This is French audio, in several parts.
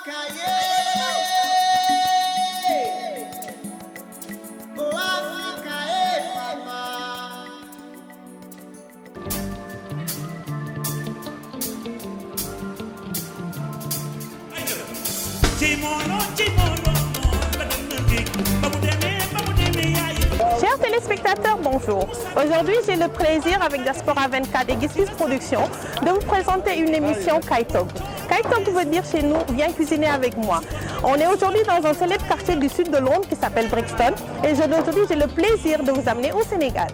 Chers téléspectateurs, bonjour. Aujourd'hui, j'ai le plaisir avec Diaspora 24 et Gislis Productions de vous présenter une émission Kaitog. Kaitog veut dire chez nous, viens cuisiner avec moi. On est aujourd'hui dans un célèbre quartier du sud de Londres qui s'appelle Brixton et aujourd'hui, j'ai le plaisir de vous amener au Sénégal.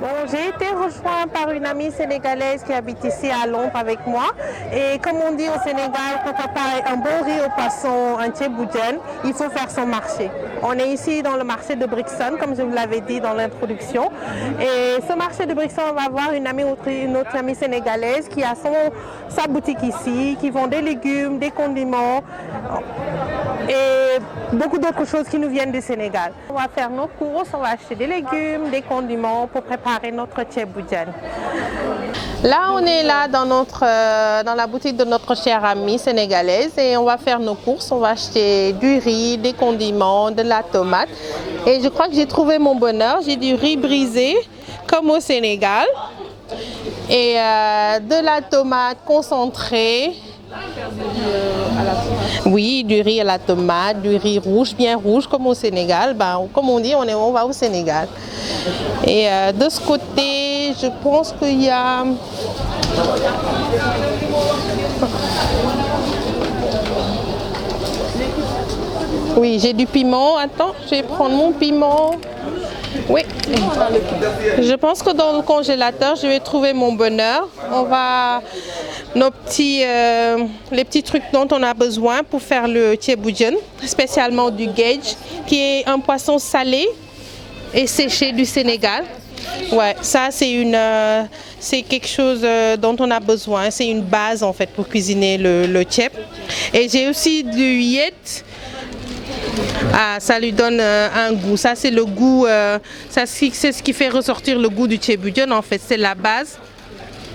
Bon, j'ai été rejoint par une amie sénégalaise qui habite ici à Londres avec moi. Et comme on dit au Sénégal, pour préparer un bon riz au poisson, un ceebu-jën, il faut faire son marché. On est ici dans le marché de Brixton, comme je vous l'avais dit dans l'introduction. Et ce marché de Brixton, on va voir une autre amie sénégalaise qui a sa boutique ici, qui vend des légumes, des condiments et beaucoup d'autres choses qui nous viennent du Sénégal. On va faire nos courses, on va acheter des légumes, des condiments pour préparer notre ceebu-jën. Là, on est là dans la boutique de notre chère amie sénégalaise et on va faire nos courses. On va acheter du riz, des condiments, de la tomate. Et je crois que j'ai trouvé mon bonheur. J'ai du riz brisé, comme au Sénégal, et de la tomate concentrée. Oui, du riz à la tomate, du riz rouge, bien rouge comme au Sénégal. Ben, comme on dit, on va au Sénégal. Et de ce côté, je pense qu'il y a... Oui, j'ai du piment. Attends, je vais prendre mon piment. Oui, je pense que dans le congélateur, je vais trouver mon bonheur. On va les petits trucs dont on a besoin pour faire le ceebu-jën, spécialement du gage, qui est un poisson salé et séché du Sénégal. Ouais, ça c'est quelque chose dont on a besoin. C'est une base en fait pour cuisiner le ceeb. Et j'ai aussi du yet. Ah, ça lui donne un goût. Ça c'est le goût. C'est ce qui fait ressortir le goût du ceebu-jën en fait. C'est la base.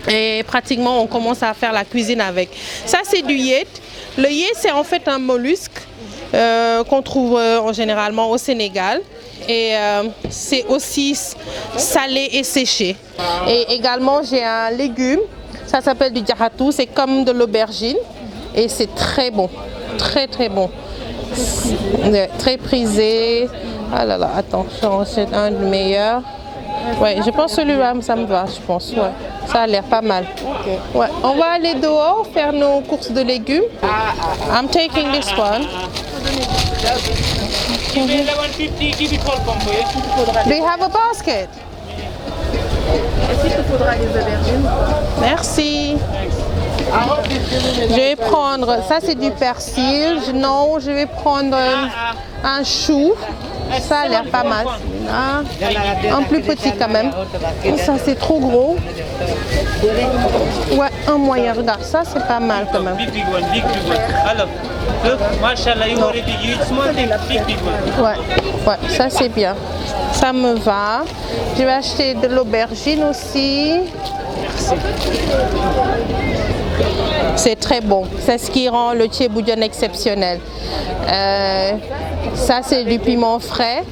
Et pratiquement on commence à faire la cuisine avec. Ça c'est du yet. Le yet c'est en fait un mollusque qu'on trouve généralement au Sénégal. Et c'est aussi salé et séché. Et également j'ai un légume. Ça s'appelle du jahatou. C'est comme de l'aubergine. Et c'est très bon. Très très bon. Très prisé. Ah là là, attends, c'est un des meilleurs. Ouais, je pense que celui-là, ça me va, je pense. Ouais. Ça a l'air pas mal. Okay. Ouais. On va aller dehors faire nos courses de légumes. I'm taking this one. Do you have a basket? Est-ce qu'il te faudra des aubergines? Merci. Je vais prendre, ça c'est du persil, non, je vais prendre un chou, ça a l'air pas mal, ah, un plus petit quand même, et ça c'est trop gros, ouais, un moyen, regarde, ça c'est pas mal quand même. Ouais, ça c'est bien, ça me va. Je vais acheter de l'aubergine aussi. C'est très bon, c'est ce qui rend le ceebu-jën exceptionnel. Ça c'est du piment frais.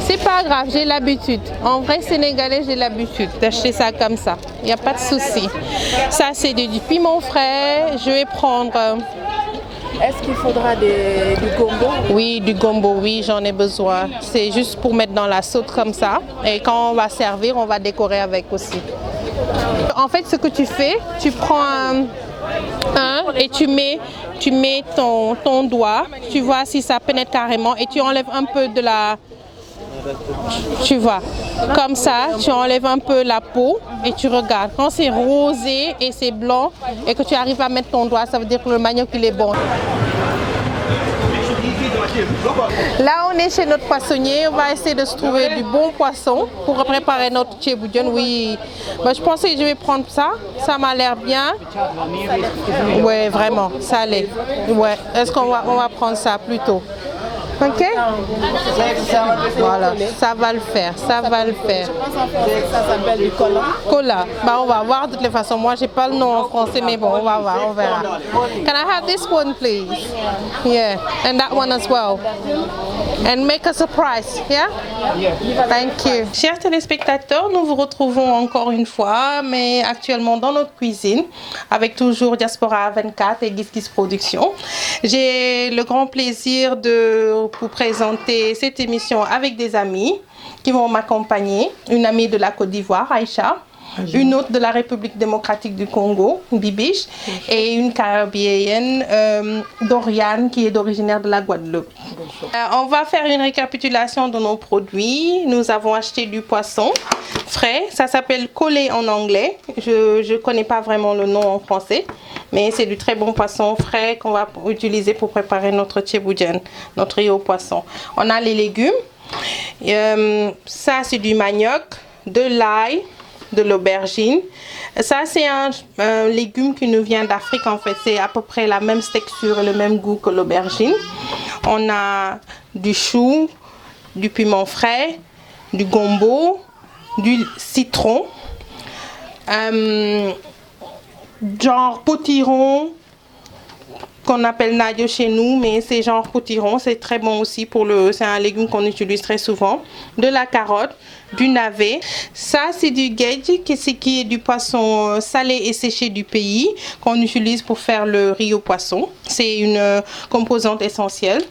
C'est pas grave, j'ai l'habitude. En vrai sénégalais, j'ai l'habitude d'acheter ça comme ça. Il n'y a pas de souci. Ça c'est du piment frais. Je vais prendre... Est-ce qu'il faudra du gombo? Oui, du gombo, oui, j'en ai besoin. C'est juste pour mettre dans la sauce comme ça. Et quand on va servir, on va décorer avec aussi. En fait, ce que tu fais, tu prends et tu mets ton doigt, tu vois si ça pénètre carrément et tu enlèves un peu de la... Tu vois, comme ça, tu enlèves un peu la peau et tu regardes. Quand c'est rosé et c'est blanc et que tu arrives à mettre ton doigt, ça veut dire que le manioc il est bon. Là, on est chez notre poissonnier. On va essayer de se trouver du bon poisson pour préparer notre ceebu-jën. Oui, bah, je pensais que je vais prendre ça. Ça m'a l'air bien. Oui, vraiment, salé. Ouais. Est-ce qu'on va prendre ça plutôt? Ok? Voilà, ça va le faire, ça va le faire. Je pense en français que ça s'appelle du cola. Cola. Bah, on va voir de toutes les façons. Moi, j'ai pas le nom en français, mais bon, on va voir, on verra. Can I have this one, please? Yeah, and that one as well. And make us a price, yeah? Thank you. Chers téléspectateurs, nous vous retrouvons encore une fois, mais actuellement dans notre cuisine, avec toujours Diaspora 24 et Gis Gis Productions. J'ai le grand plaisir de vous présenter cette émission avec des amis qui vont m'accompagner. Une amie de la Côte d'Ivoire, Aïcha. Une autre de la République démocratique du Congo, Bibiche, et une caribéenne, Doriane, qui est originaire de la Guadeloupe. On va faire une récapitulation de nos produits. Nous avons acheté du poisson frais, ça s'appelle collé en anglais. Je ne connais pas vraiment le nom en français, mais c'est du très bon poisson frais qu'on va utiliser pour préparer notre tchéboudienne, notre riz au poisson. On a les légumes, ça c'est du manioc, de l'ail, de l'aubergine. Ça c'est un légume qui nous vient d'Afrique en fait. C'est à peu près la même texture et le même goût que l'aubergine. On a du chou, du piment frais, du gombo, du citron, genre potiron qu'on appelle nadio chez nous, mais c'est genre potiron, c'est très bon aussi pour c'est un légume qu'on utilise très souvent. De la carotte, du navet. Ça c'est du gage qui est du poisson salé et séché du pays qu'on utilise pour faire le riz au poisson. C'est une composante essentielle.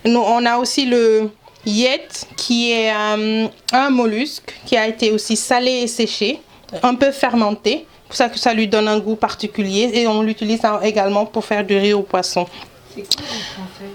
Nous, on a aussi le yet qui est un mollusque qui a été aussi salé et séché, un peu fermenté. Pour ça que ça lui donne un goût particulier et on l'utilise également pour faire du riz au poisson. C'est quoi en français?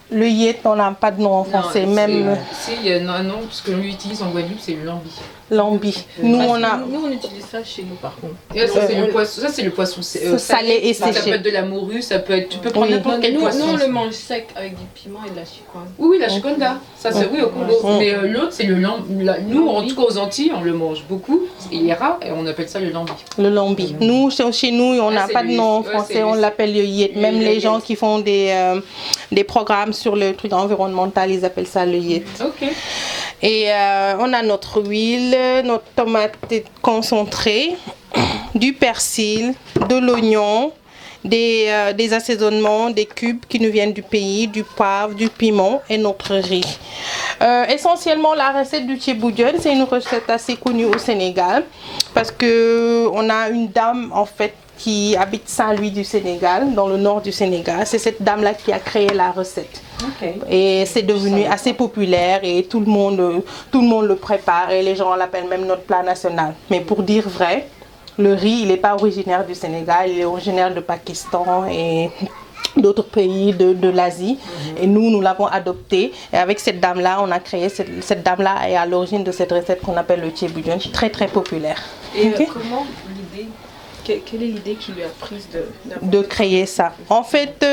Le yet, on n'a pas de nom en français. Même... Si, il y a un nom, parce que l'utilise en Guadeloupe, c'est le lambi. Lambi. Nous, on utilise ça chez nous par contre. Et ça, c'est le poisson salé et séché. Ça peut être de la morue, ça peut être... Tu peux prendre n'importe quel poisson. Nous, on le mange sec avec du piment et de la chikwanda. Oui, la chikwanda. Ça, c'est oui, au Congo. Mais l'autre, c'est le lambi. Nous, en tout cas aux Antilles, on le mange beaucoup. Il est rare et on appelle ça le lambi. Le lambi. Nous, chez nous, on n'a pas de nom en français. On l'appelle le yet. Même les gens qui font des programmes sur le truc environnemental, ils appellent ça le yet. Ok. Et on a notre huile, notre tomate concentrée, du persil, de l'oignon, des assaisonnements, des cubes qui nous viennent du pays, du poivre, du piment et notre riz. Essentiellement, la recette du tchéboudienne, c'est une recette assez connue au Sénégal parce que on a une dame en fait qui habite Saint-Louis du Sénégal, dans le nord du Sénégal. C'est cette dame-là qui a créé la recette. Okay. Et c'est devenu assez populaire et tout le monde le prépare et les gens l'appellent même notre plat national. Mais pour dire vrai, le riz, il n'est pas originaire du Sénégal, il est originaire de Pakistan et d'autres pays de l'Asie. Et nous l'avons adopté. Et avec cette dame-là, on a créé, cette dame-là est à l'origine de cette recette qu'on appelle le tchéboudienne, très très populaire. Et okay. Comment l'idée... Quelle est l'idée qui lui a prise de créer ça? En fait,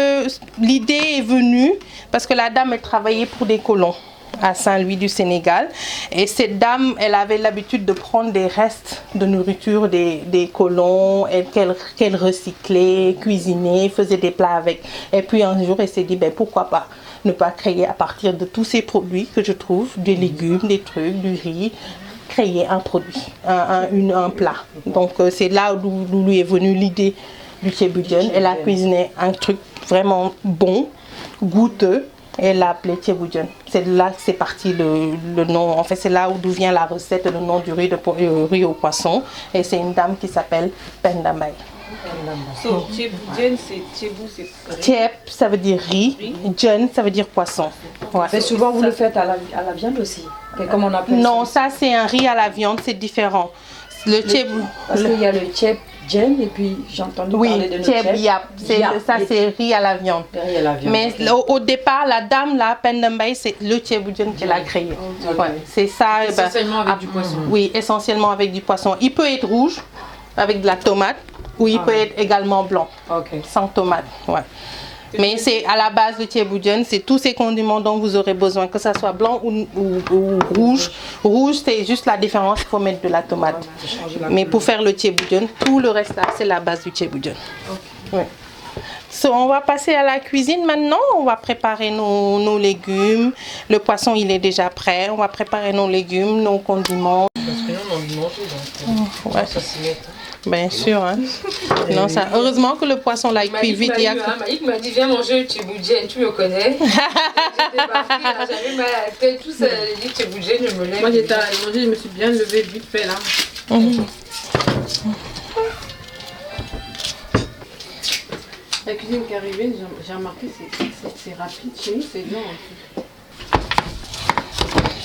l'idée est venue parce que la dame, elle travaillait pour des colons à Saint-Louis du Sénégal. Et cette dame, elle avait l'habitude de prendre des restes de nourriture des colons qu'elle recyclait, cuisinait, faisait des plats avec. Et puis un jour, elle s'est dit, ben, pourquoi pas ne pas créer à partir de tous ces produits que je trouve, des légumes, des trucs, du riz, créer un produit, un plat. Donc c'est là où lui est venue l'idée du tchéboudienne. Elle a cuisiné un truc vraiment bon, goûteux, et elle l'a appelé tchéboudienne. C'est là que c'est parti le nom. En fait, c'est là d'où vient la recette, le nom du riz au poisson. Et c'est une dame qui s'appelle Pendamay. So, tchéboudienne, c'est tchébou, c'est riz. Tchép, ça veut dire riz. Djen, ça veut dire poisson. Ouais. Mais souvent, vous le faites à la viande aussi. Comme on appelle non, ça c'est un riz à la viande, c'est différent. Parce qu'il y a le tchép djen et puis j'ai entendu parler de le tchép yap. Ça c'est riz à la viande. Riz à la viande. Mais au départ, la dame là, Pendamay, c'est le tchéboudienne qu'elle a créé. Ouais, c'est ça. Essentiellement avec du poisson. Oui, essentiellement avec du poisson. Il peut être rouge avec de la tomate ou il peut être également blanc, sans tomate. Ouais. Mais c'est à la base de tchéboudienne, c'est tous ces condiments dont vous aurez besoin, que ça soit blanc ou rouge. Rouge, c'est juste la différence, il faut mettre de la tomate. Mais pour faire le tchéboudienne, tout le reste là, c'est la base du tchéboudienne. Ouais. On va passer à la cuisine maintenant. On va préparer nos légumes. Le poisson, il est déjà prêt. On va préparer nos légumes, nos condiments. Parce que nous, on a envie de manger, donc Ouais. ça s'y met. Bien sûr. Hein. Non, ça, heureusement que le poisson là, il cuit vite. Maïk m'a dit, viens manger le tchéboudienne, tu le connais. J'étais partie, là, j'avais mal à la tête, tout ça. Elle dit tchéboudienne, je me lève. Moi j'étais allée manger, je me suis bien levée vite fait là. La cuisine qui est arrivée, j'ai remarqué, c'est rapide chez nous, c'est long.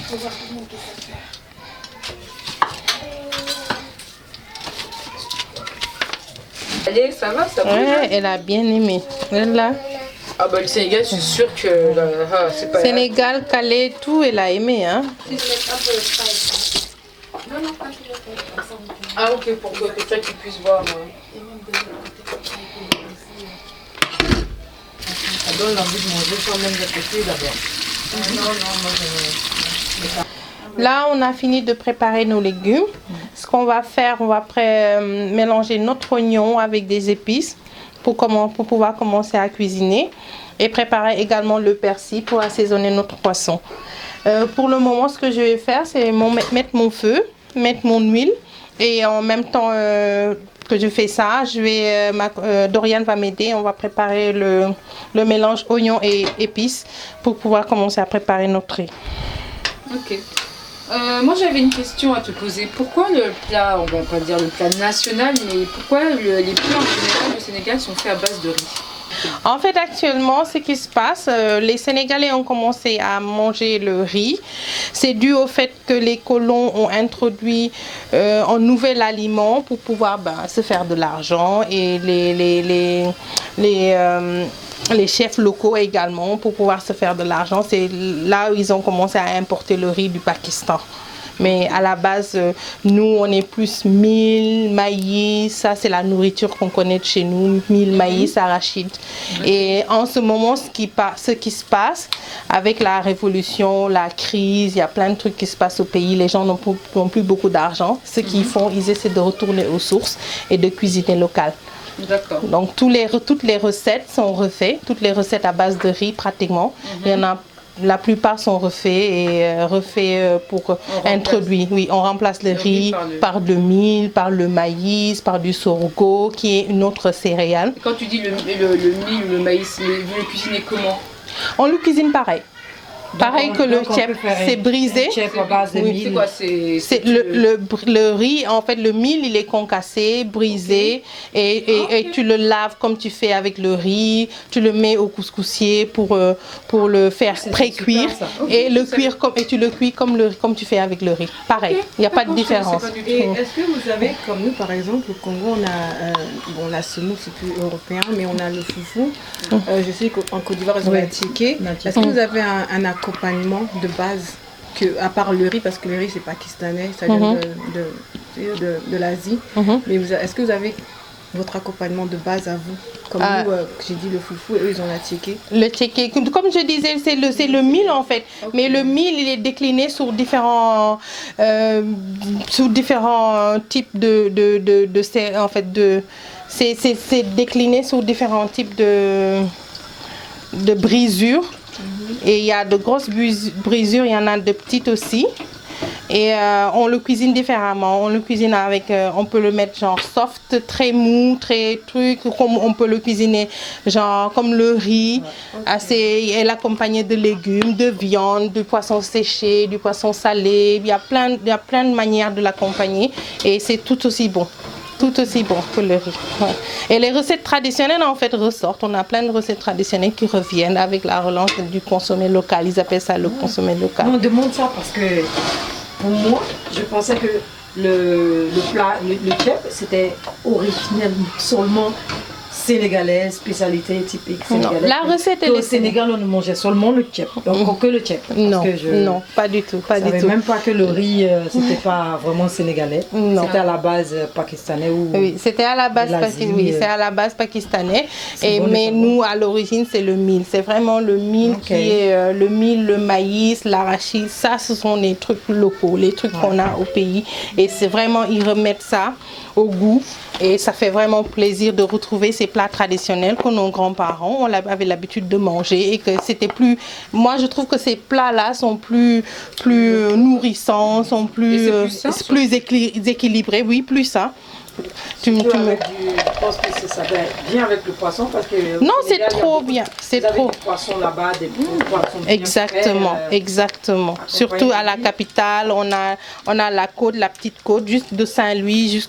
Faut voir comment on peut ça faire. Allez, ça va, ça va. Ouais, elle a bien aimé. Elle là. Ah bah le Sénégal, je suis sûre que c'est pas... Sénégal, Calais, tout, elle a aimé. Hein. Ah ok, pour que toi tu puisses voir. Ça donne envie de manger quand même de côté d'abord. Non, moi je... Là, on a fini de préparer nos légumes. Ce qu'on va faire, on va mélanger notre oignon avec des épices pour pouvoir commencer à cuisiner. Et préparer également le persil pour assaisonner notre poisson. Pour le moment, ce que je vais faire, c'est mettre mon feu, mettre mon huile. Et en même temps que je fais ça, Doriane va m'aider. On va préparer le mélange oignon et épices pour pouvoir commencer à préparer notre riz. Ok. Moi j'avais une question à te poser. Pourquoi le plat, on va pas dire le plat national, mais pourquoi les plats en général du Sénégal sont faits à base de riz? En fait, actuellement, ce qui se passe, les Sénégalais ont commencé à manger le riz. C'est dû au fait que les colons ont introduit un nouvel aliment pour pouvoir se faire de l'argent et les chefs locaux également pour pouvoir se faire de l'argent. C'est là où ils ont commencé à importer le riz du Pakistan. Mais à la base, nous, on est plus mil, maïs, ça c'est la nourriture qu'on connaît de chez nous, mil, maïs, arachide. Et en ce moment, ce qui se passe avec la révolution, la crise, il y a plein de trucs qui se passent au pays, les gens n'ont plus beaucoup d'argent. Ce qu'ils font, ils essaient de retourner aux sources et de cuisiner local. D'accord. Donc toutes les recettes sont refaites, toutes les recettes à base de riz pratiquement. Il y en a, la plupart sont refaits pour introduire. Oui, on remplace le riz par le mil, par le maïs, par du sorgho, qui est une autre céréale. Quand tu dis le mil ou le maïs, vous le cuisinez comment? On le cuisine pareil. Pareil que le tchèp, c'est brisé. C'est quoi? C'est le riz, en fait, le mil, il est concassé, brisé, et tu le laves comme tu fais avec le riz. Tu le mets au couscoussier pour le faire pré-cuire et tu le cuis comme tu fais avec le riz. Pareil, il n'y a pas de différence. Et est-ce que vous avez, comme nous par exemple, au Congo, on a la semoule, c'est plus européen, mais on a le foufou. Je sais qu'en Côte d'Ivoire, ils ont la tiké. Est-ce que vous avez un accompagnement de base à part le riz, parce que le riz c'est pakistanais, ça vient de l'Asie, mais est-ce que vous avez votre accompagnement de base à vous, comme nous, j'ai dit le foufou, et eux ils ont la tiké. Le tiké, comme je disais, c'est le mil en fait, mais le mil il est décliné sur différents types c'est décliné sur différents types de brisures. Et il y a de grosses brisures, il y en a de petites aussi. Et on le cuisine différemment. On le cuisine avec, on peut le mettre genre soft, très mou, très truc. Comme on peut le cuisiner genre comme le riz, et l'accompagner de légumes, de viande, du poisson séché, du poisson salé. Il y a plein de manières de l'accompagner et c'est tout aussi bon. Tout aussi bon que le riz. Ouais. Et les recettes traditionnelles en fait ressortent. On a plein de recettes traditionnelles qui reviennent avec la relance du consommé local. Ils appellent ça le consommé local. On demande ça parce que pour moi, je pensais que le plat, le tchèp, c'était originellement seulement sénégalais, spécialité typique sénégalaise. La recette est au Sénégal, on mangeait seulement le tchèp, donc que le tchèp. Non, non, pas du tout, pas du tout. Je savais même pas que le riz, c'était pas vraiment sénégalais. C'était à la base pakistanais ou. Oui, c'était à la base c'est à la base pakistanais. Mais nous, à l'origine, c'est le mil. C'est vraiment le mil qui est le mil, le maïs, l'arachide. Ça, ce sont les trucs locaux, les trucs qu'on a au pays. Et c'est vraiment, ils remettent ça au goût. Et ça fait vraiment plaisir de retrouver ces plats traditionnels que nos grands-parents avaient l'habitude de manger et que c'était plus... Moi, je trouve que ces plats-là sont plus nourrissants, sont plus équilibrés, oui, plus ça. Je pense que ça va bien avec le poisson parce que non, c'est trop bien, c'est trop. Des poissons là-bas, des poissons bien exactement, frais, exactement. Surtout à la capitale, on a la côte, la petite côte, juste de Saint-Louis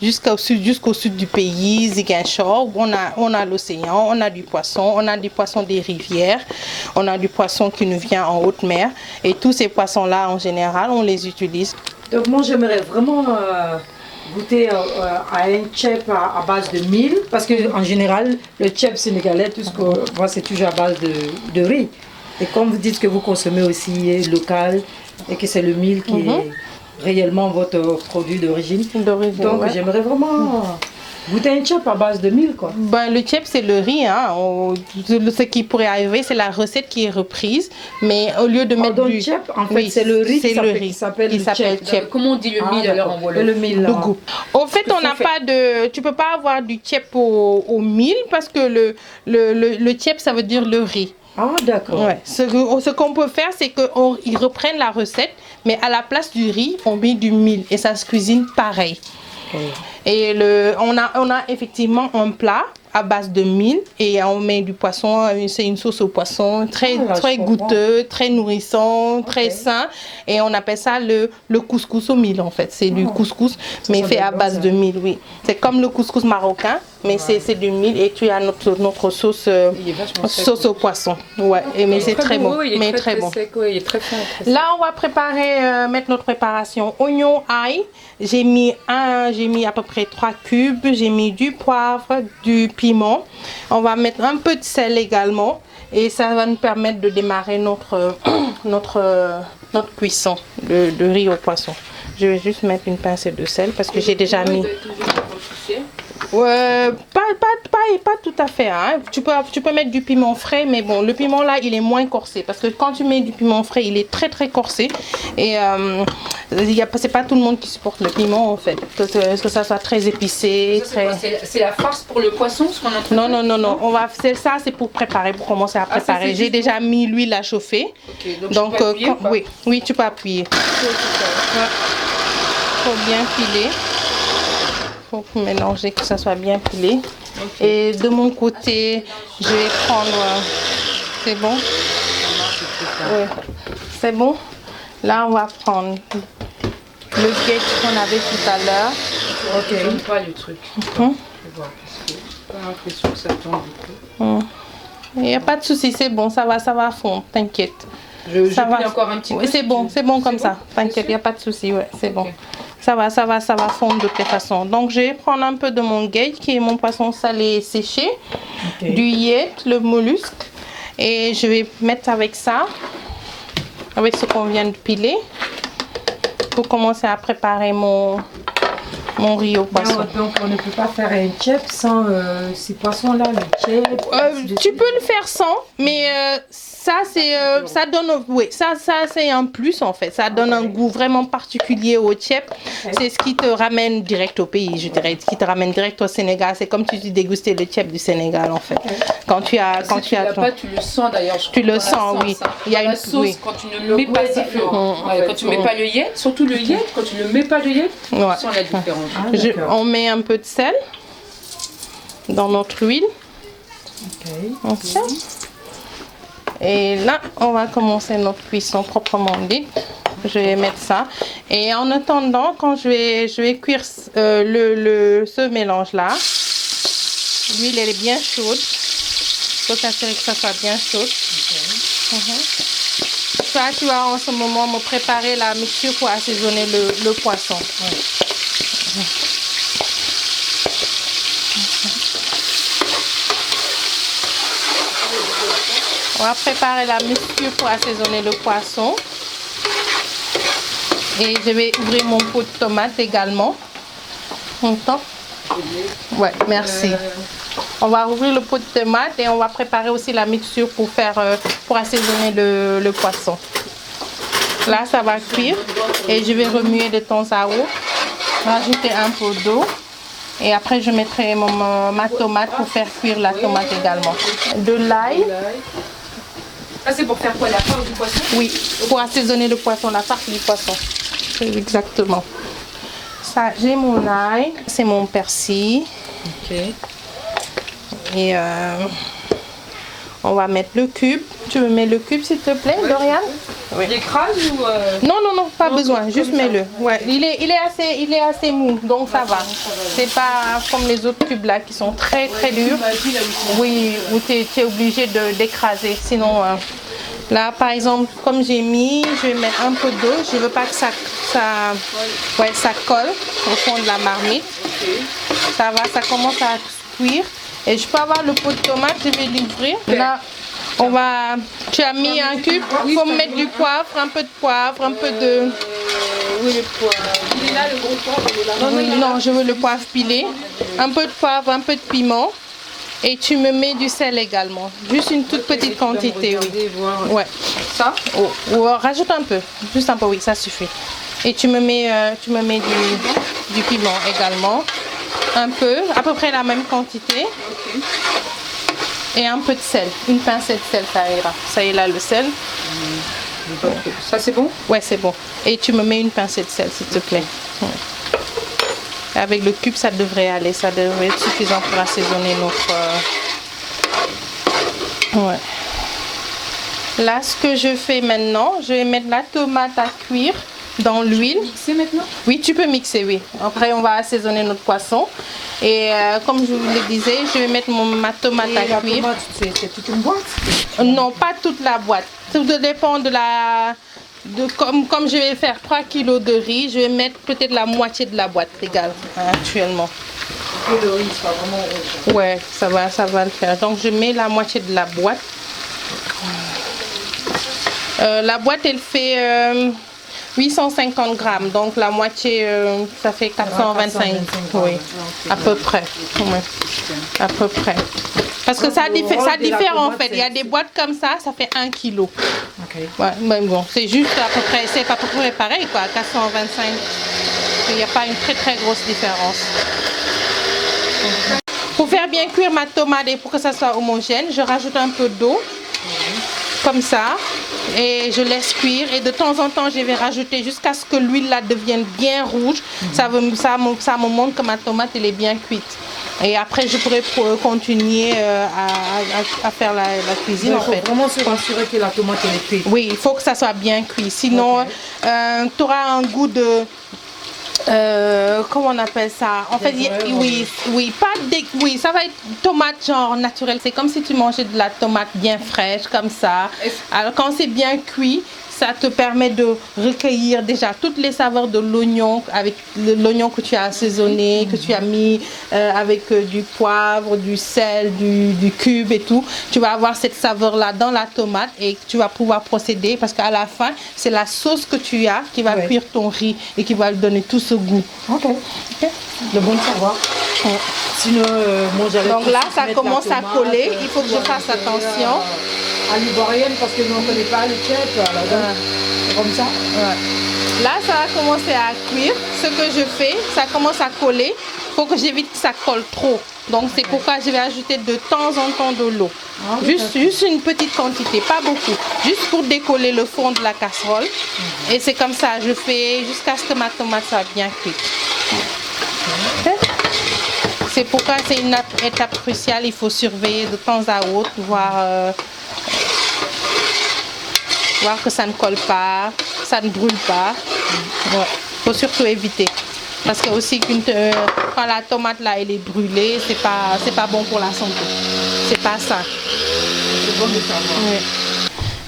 jusqu'au sud du pays, Ziguinchor. On a l'océan, on a du poisson des rivières, on a du poisson qui nous vient en haute mer. Et tous ces poissons-là, en général, on les utilise. Donc moi, j'aimerais vraiment goûter à un tchèp à base de mil, parce qu'en général, le tchèp sénégalais, tout ce qu'on voit, c'est toujours à base de riz. Et comme vous dites que vous consommez aussi local et que c'est le mil qui est réellement votre produit d'origine, donc j'aimerais vraiment goûter un tchèp à base de mil, quoi. Ben, le tchèp, c'est le riz. Hein. Ce qui pourrait arriver, c'est la recette qui est reprise. Mais au lieu de mettre du tchèp, en fait, c'est le riz qui s'appelle tchèp. Comment on dit le mil alors? On voit le mil. Le goût. Au fait, on n'a pas de... Tu peux pas avoir du tchèp au mil parce que le tchèp, ça veut dire le riz. Ah, d'accord. Ouais. Ce qu'on peut faire, c'est qu'ils reprennent la recette, mais à la place du riz, on met du mil et ça se cuisine pareil. Et on a effectivement un plat à base de mil et on met du poisson, c'est une sauce au poisson très goûteux, très nourrissant, très sain, et on appelle ça le couscous au mil en fait. C'est du couscous mais fait à base de mil, oui. C'est comme le couscous marocain mais c'est du mil et tu as notre sauce au poisson. Ouais, mais c'est très bon, mais très bon. Il est très fin. Là, on va préparer mettre notre préparation oignon, ail. J'ai mis à peu près 3 cubes, j'ai mis du poivre, du piment. On va mettre un peu de sel également et ça va nous permettre de démarrer notre cuisson de riz au poisson. Je vais juste mettre une pincée de sel parce que j'ai déjà mis... Pas tout à fait. Hein. Tu peux mettre du piment frais, mais bon, le piment là, il est moins corsé. Parce que quand tu mets du piment frais, il est très très corsé. Et c'est pas tout le monde qui supporte le piment en fait. Que ça soit très épicé. C'est la farce pour le poisson ce qu'on est en train de faire? Non. C'est pour préparer, pour commencer à préparer. J'ai déjà mis l'huile à chauffer. Okay, donc tu peux appuyer, oui, tu peux appuyer. Faut bien filer. Faut mélanger, que ça soit bien pilé. Okay. Et de mon côté, je vais prendre... C'est bon? Oui. C'est bon? Là, on va prendre le gage qu'on avait tout à l'heure. Ok. Je ne pas le truc. Je vais voir, parce que j'ai pas l'impression que ça tombe du coup. Il n'y a pas de souci, c'est bon, ça va fondre, t'inquiète. Je plie encore un petit peu. Oui, c'est bon comme ça. T'inquiète, il n'y a pas de souci, ouais, c'est bon. Ça va fondre de toute façon. Donc, je vais prendre un peu de mon gage, qui est mon poisson salé séché, du yet, le mollusque. Et je vais mettre avec ça, avec ce qu'on vient de piler, pour commencer à préparer mon riz au poisson. Non, donc, on ne peut pas faire un tchèp sans ces poissons-là, le tchèp. Tu peux le faire sans, mais ça c'est un plus en fait. Ça donne un goût vraiment particulier au tchèp. C'est ce qui te ramène direct au pays, je dirais, qui te ramène direct au Sénégal. C'est comme tu dis déguster le tchèp du Sénégal en fait. Quand tu as tu le sens d'ailleurs. Tu le sens, oui. Il y a une sauce quand tu ne le mets pas. Quand tu mets pas le yet, surtout le yet, quand tu ne mets pas le yet, tu sens la différence. On met un peu de sel dans notre huile. Okay. Et là, on va commencer notre cuisson proprement dite. Je vais mettre ça. Et en attendant, quand je vais cuire ce mélange-là, l'huile elle est bien chaude. Il faut s'assurer que ça soit bien chaud. Ça, tu vas en ce moment me préparer la mixture pour assaisonner le poisson. On va préparer la mixture pour assaisonner le poisson. Et je vais ouvrir mon pot de tomate également. Ouais, merci. On va ouvrir le pot de tomate et on va préparer aussi la mixture pour assaisonner le poisson. Là, ça va cuire et je vais remuer de temps à autre. Rajouter un peu d'eau. Et après, je mettrai ma tomate pour faire cuire la tomate également. De l'ail. Ah, c'est pour faire quoi, la farce du poisson? Oui, pour assaisonner le poisson, la farce du poisson. Exactement. Ça, j'ai mon ail, c'est mon persil. Ok. Et on va mettre le cube. Tu me mets le cube s'il te plaît, Dorian? Oui. L'écrase ou Non, pas besoin, juste mets-le. Ouais, il est assez mou, donc ça va. C'est pas comme les autres cubes là qui sont très durs. Oui, où tu es obligé d'écraser. Sinon, là par exemple, comme j'ai mis, je vais mettre un peu d'eau. Je veux pas que ça colle au fond de la marmite. Ça va, ça commence à cuire. Et je peux avoir le pot de tomate, je vais l'ouvrir. Là, tu as mis un cube, il faut mettre du poivre, un peu de poivre, un peu de... Oui, le poivre. Il est là, le gros poivre, il est là. Non, je veux le poivre pilé. Un peu de poivre, un peu de piment. Et tu me mets du sel également. Juste une toute petite quantité, oui. Ouais. Ça? Ou rajoute un peu. Juste un peu, oui, ça suffit. Et tu me mets du piment également. Un peu, à peu près la même quantité. Okay. Et un peu de sel. Une pincée de sel, ça ira. Ça y est là, le sel. Ça, c'est bon? Ouais, c'est bon. Et tu me mets une pincée de sel, s'il te plaît. Ouais. Avec le cube, ça devrait aller. Ça devrait être suffisant pour assaisonner notre... Ouais. Là, ce que je fais maintenant, je vais mettre la tomate à cuire dans l'huile. Mixer maintenant? Oui, tu peux mixer, oui. Après, on va assaisonner notre poisson. Et comme je vous le disais, je vais mettre ma tomate à cuire. C'est toute une boîte? Non, pas toute la boîte. Tout dépend de la... Comme je vais faire 3 kg de riz, je vais mettre peut-être la moitié de la boîte égale actuellement. Que le riz soit vraiment rouge. Ouais, ça va le faire. Donc je mets la moitié de la boîte. La boîte, elle fait 850 grammes. Donc la moitié, ça fait 425. Oui, à peu près. Ouais. À peu près. Parce que ça diffère en fait. Il y a des boîtes comme ça fait 1 kg. Okay. Ouais, mais bon, c'est juste à peu près, c'est à peu près pareil quoi, 425. Il n'y a pas une très grosse différence. Pour faire bien cuire ma tomate et pour que ça soit homogène, je rajoute un peu d'eau, comme ça, et je laisse cuire. Et de temps en temps, je vais rajouter jusqu'à ce que l'huile là devienne bien rouge. Ça me montre que ma tomate elle est bien cuite. Et après, je pourrais continuer à faire la cuisine. Il faut vraiment se rassurer que la tomate elle est cuite. Oui, il faut que ça soit bien cuit. Sinon, tu auras un goût de... comment on appelle ça? En fait, oui, ça va être tomate genre naturelle. C'est comme si tu mangeais de la tomate bien fraîche, comme ça. Alors, quand c'est bien cuit, ça te permet de recueillir déjà toutes les saveurs de l'oignon, avec l'oignon que tu as assaisonné, que tu as mis avec du poivre, du sel, du cube et tout. Tu vas avoir cette saveur-là dans la tomate et tu vas pouvoir procéder parce qu'à la fin, c'est la sauce que tu as qui va cuire ton riz et qui va lui donner tout ce goût. Ok. Le bon de savoir. Ouais. Sinon, moi j'avais... Donc là, ça commence à coller. Il faut que je fasse attention. À l'ivoirienne parce que nous on ne connaît pas le tchèque. Comme ça. Ouais. Là, ça va commencer à cuire. Ce que je fais, ça commence à coller. Il faut que j'évite que ça colle trop. Donc c'est pourquoi je vais ajouter de temps en temps de l'eau. Juste une petite quantité, pas beaucoup. Juste pour décoller le fond de la casserole. Et c'est comme ça, je fais jusqu'à ce que ma tomate soit bien cuite. C'est pourquoi c'est une étape cruciale. Il faut surveiller de temps à autre, voir que ça ne colle pas, que ça ne brûle pas. Ouais. Faut surtout éviter. Parce que aussi quand la tomate là elle est brûlée, c'est pas bon pour la santé. C'est pas ça. C'est bon de savoir. Oui.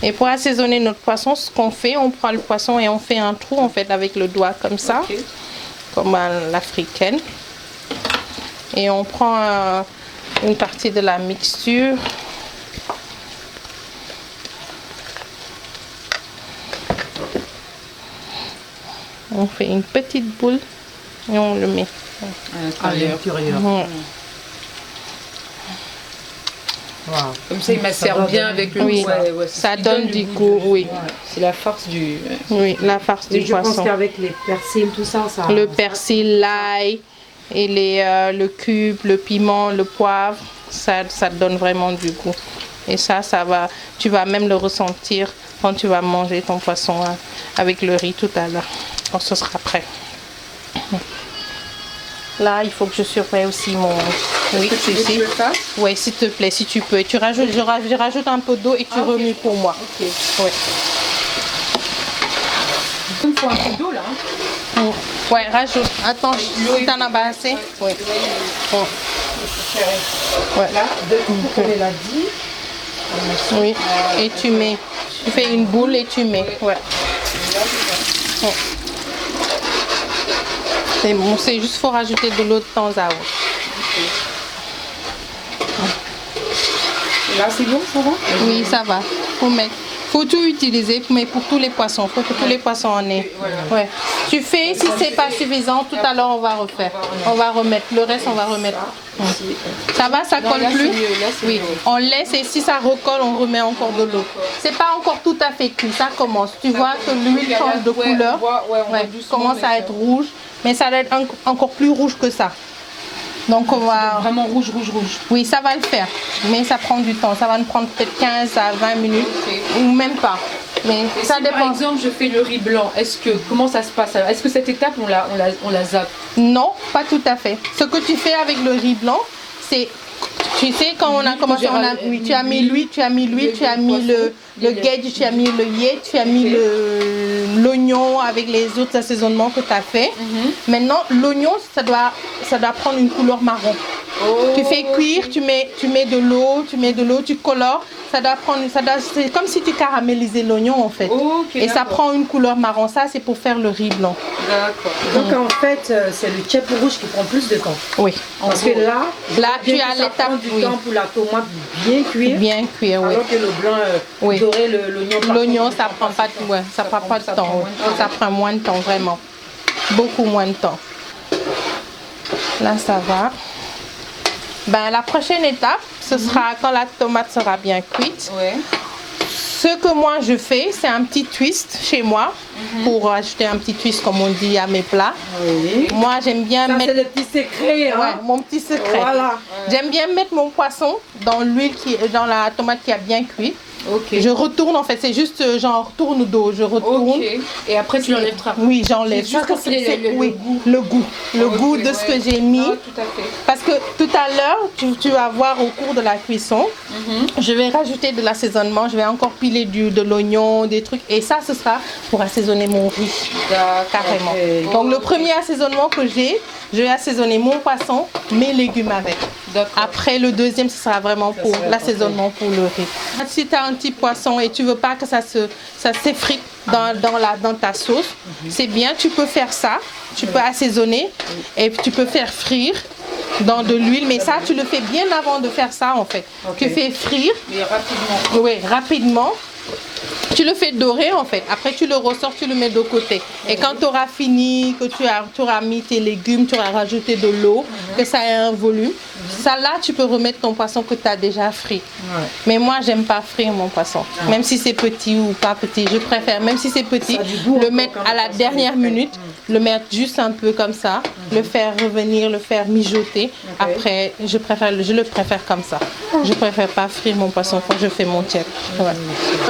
Et pour assaisonner notre poisson, ce qu'on fait, on prend le poisson et on fait un trou en fait avec le doigt comme ça, comme à l'africaine. Et on prend une partie de la mixture. On fait une petite boule et on le met à l'intérieur. Wow. Comme ça, il macère bien avec le oui. Ça donne du goût, oui. C'est la farce du... Oui, la farce du poisson. Je pense qu'avec les persils, tout ça, ça... Le persil, l'ail, et le cube, le piment, le poivre, ça donne vraiment du goût. Et ça va, tu vas même le ressentir quand tu vas manger ton poisson avec le riz tout à l'heure, quand ce sera prêt. Là, il faut que je surveille aussi mon... Oui, ici. Oui, s'il te plaît, si tu peux. Et tu rajoutes, je rajoute un peu d'eau et tu remues pour moi. Ok. Ouais. Il me faut un peu d'eau là. Hein. Ouais, rajoute. Attends, si t'en as pas assez. Oui. Ouais. Là, comme elle a dit. Oui. Et tu mets. Tu fais une boule et tu mets. Ouais. C'est bon, c'est juste faut rajouter de l'eau de temps à autre. Là, c'est bon, ça va? Oui, ça va. Faut tout utiliser, mais pour tous les poissons. Faut que tous les poissons en aient. Ouais. Tu fais, si c'est pas suffisant, tout à l'heure on va refaire. On va remettre. Le reste, on va remettre. Ça va, ça colle plus? Oui. On laisse et si ça recolle, on remet encore de l'eau. C'est pas encore tout à fait cuit, ça commence. Tu vois que l'huile change de couleur. Ouais, commence à être rouge, mais ça va être encore plus rouge que ça. Donc on va... Vraiment rouge. Oui, ça va le faire, mais ça prend du temps. Ça va nous prendre peut-être 15 à 20 minutes, ou même pas. Mais et ça si dépend. Par exemple, je fais le riz blanc, comment ça se passe? Est-ce que cette étape, on la zappe? Non, pas tout à fait. Ce que tu fais avec le riz blanc, c'est... Tu sais, quand on a commencé, tu as mis l'huile, tu as mis le gage, tu as mis le yé, tu as mis l'oignon avec les autres assaisonnements que tu as fait. Maintenant, l'oignon, ça doit prendre une couleur marron. Tu fais cuire, tu mets de l'eau, tu colores. C'est comme si tu caramélisais l'oignon en fait. Et ça prend une couleur marron. Ça, c'est pour faire le riz blanc. D'accord. Donc en fait, c'est le tchèp rouge qui prend plus de temps. Oui. Parce que là tu as l'étape du temps pour la tomate bien cuire. Bien cuire, oui. Alors que le blanc doré, l'oignon. L'oignon, ça prend pas de temps. Ça prend moins de temps, vraiment. Beaucoup moins de temps. Là, ça va. Ben, la prochaine étape, ce sera quand la tomate sera bien cuite. Ouais. Ce que moi je fais, c'est un petit twist chez moi pour ajouter un petit twist comme on dit à mes plats. Oui. Moi j'aime bien mettre... c'est le petit secret. Hein? Ouais, mon petit secret. Voilà. J'aime bien mettre mon poisson dans l'huile dans la tomate qui a bien cuit. Okay. Je retourne en fait, c'est juste genre tourne d'eau, je retourne. Okay. Et après tu l'enlèves. Oui, j'enlève. Juste pour qu'il ait le goût de ce que j'ai mis. Ah, tout à fait. Parce que tout à l'heure, tu vas voir au cours de la cuisson, je vais rajouter de l'assaisonnement, je vais encore piler de l'oignon, des trucs. Et ça, ce sera pour assaisonner mon riz. Carrément. Okay. Donc le premier assaisonnement que je vais assaisonner mon poisson, mes légumes avec. Après le deuxième, ce sera vraiment pour l'assaisonnement pour le riz. Si tu as un petit poisson et tu veux pas que ça s'effrite dans ta sauce, c'est bien, tu peux faire ça, tu peux assaisonner et tu peux faire frire dans de l'huile, mais ça tu le fais bien avant de faire ça en fait. Tu fais frire. Mais rapidement. Oui, rapidement. Tu le fais dorer en fait. Après tu le ressors, tu le mets de côté. Et quand tu auras fini, que tu auras mis tes légumes, tu auras rajouté de l'eau, que ça ait un volume, ça là tu peux remettre ton poisson que tu as déjà frit. Mais moi j'aime pas frire mon poisson. Même si c'est petit ou pas petit, je préfère, même si c'est petit, le mettre à la dernière minute, le mettre juste un peu comme ça, le faire revenir, le faire mijoter. Après, je le préfère comme ça. Je préfère pas frire mon poisson quand je fais mon tchèp.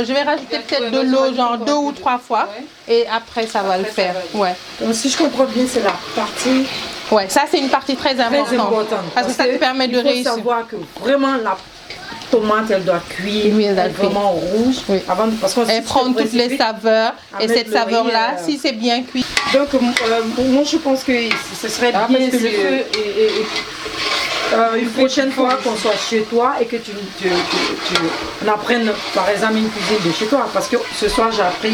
Je vais rajouter peut-être de l'eau, genre 2 ou 3 fois, et après ça va le faire. Ouais. Donc si je comprends bien, c'est la partie. Ouais, ça c'est une partie très importante. Parce que ça te permet de réussir. Il faut savoir que vraiment la tomate, elle doit cuire, elle est vraiment rouge. Oui. Avant, parce elle prend toutes les saveurs, et cette saveur-là, si c'est bien cuit. Donc moi je pense que ce serait bien parce que le feu une prochaine fois qu'on soit chez toi et que tu apprennes par exemple une cuisine de chez toi, parce que ce soir j'ai appris